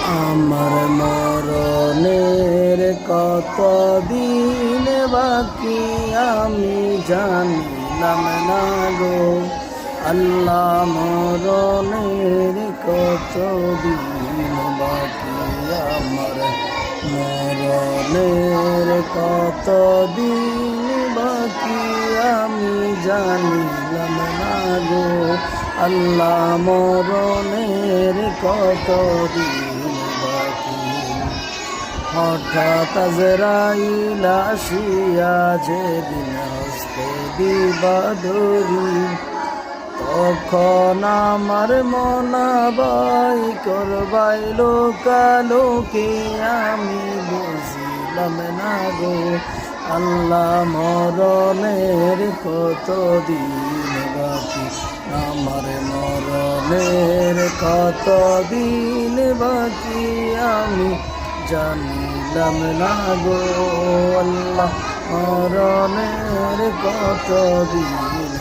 আমার মরণের কত দিন বাকি আমি জানিলাম না গো আল্লাহ। মরণের কত দিন বাকি আমার মরণের কত দিন বাকি আমি জানিলাম না গো আল্লাহ। মরণের কত দিন বাকি। হঠাৎ আজরাইল আসিয়া যেদিন হস্তে দিবা ধরি, তখন আমার মনাবাই করবাই লোকালোকে আমি বুঝিলাম না গো আল্লাহ। মরণের কত দিন বাকি আমার মরণের কত দিন বাকি আমি জানিলাম না গো আল্লাহ। মরণের কত দিন